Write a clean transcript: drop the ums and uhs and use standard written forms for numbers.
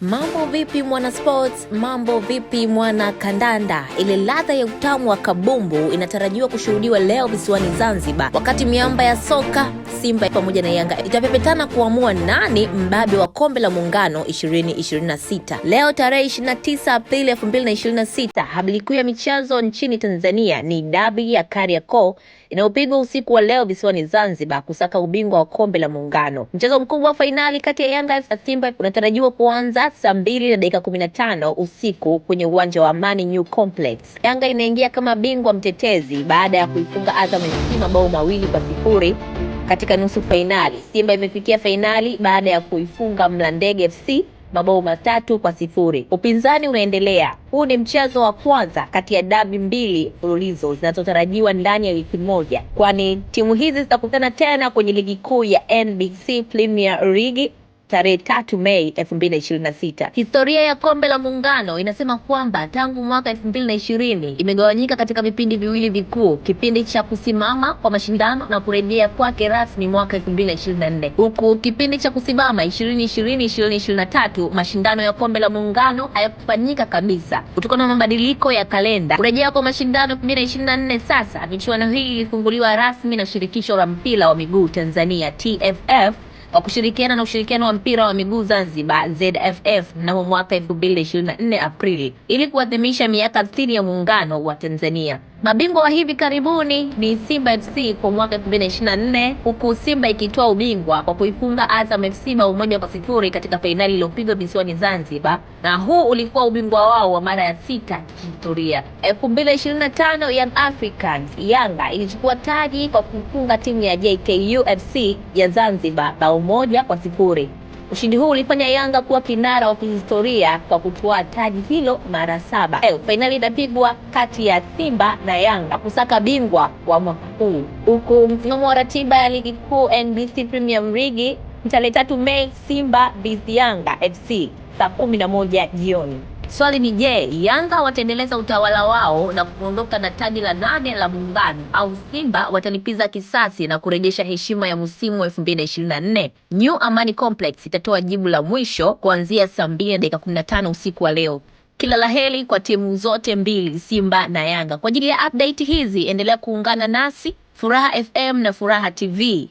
Mambo vipi mwana sports, mambo vipi mwana kandanda. Ile ladha ya utamu wa kabumbu inatarajiwa kushuhudiwa leo visiwani Zanzibar, wakati miamba ya soka Simba pamoja na Yanga itapepetana kuamua nani mbabe wa kombe la Muungano 2026. Leo tarehe 29 Aprili 2026, habari kuu ya michezo nchini Tanzania ni dabi ya Kariakoo inayopigwa usiku wa leo visiwani Zanzibar kusaka ubingwa wa kombe la Muungano. Mchezo mkubwa wa fainali kati ya Yanga na Simba unatarajiwa kuanza saa 2:15 usiku kwenye uwanja wa Amani New Complex. Yanga inaingia kama bingwa mtetezi baada ya kuifunga Azam FC mabao 2-0 katika nusu fainali. Simba imefikia fainali baada ya kuifunga Mlandege FC mabao 3-0. Upinzani unaendelea. Huu ni mchezo wa kwanza kati ya dabi mbili mfululizo zinazotarajiwa ndani ya wiki moja, kwani timu hizi zitakutana tena kwenye ligi kuu ya NBC Premier League tarehe 3 Mei 2026. Historia ya kombe la Muungano inasema kwamba tangu mwaka 2020 imegawanyika katika vipindi viwili vikuu, kipindi cha kusimama kwa mashindano na kurejea kwake rasmi mwaka 2024. Huku kipindi cha kusimama 2020-2023 mashindano ya kombe la Muungano hayakufanyika kabisa kutokana na mabadiliko ya kalenda. Kurejea kwa mashindano 2024 sasa, michuano hii ilifunguliwa rasmi na shirikisho la mpira wa miguu Tanzania TFF kwa kushirikiana na ushirikiano wa mpira wa miguu Zanzibar ZFF mnamo mwaka 2024 Aprili, ili kuadhimisha miaka 60 ya Muungano wa Tanzania. Mabingwa wa hivi karibuni ni Simba FC kwa mwaka 2024, huku Simba ikitoa ubingwa kwa kuifunga Azam FC bao 1-0 katika fainali iliyopigwa visiwani Zanzibar, na huu ulikuwa ubingwa wao wa mara ya 6 kihistoria. 2025 Young Africans Yanga ilichukua taji kwa kufunga timu ya JKU FC ya Zanzibar bao 1-0. Ushindi huu ulifanya Yanga kuwa kinara wa kihistoria kwa kutwaa taji hilo mara 7. Fainali itapigwa kati ya Simba na Yanga kusaka bingwa wa mwaka huu, huku msimamo wa ratiba ya ligi kuu NBC Premier League tarehe 3 Mei Simba vs Yanga FC saa 11 jioni. Swali ni je, Yanga wataendeleza utawala wao na kuondoka na taji la 8 la Muungano, au Simba watalipiza kisasi na kurejesha heshima ya msimu wa 2024? New Amani Complex itatoa jibu la mwisho kuanzia saa 2:15 usiku wa leo. Kila laheri kwa timu zote mbili, Simba na Yanga. Kwa ajili ya update hizi endelea kuungana nasi Furaha FM na Furaha TV.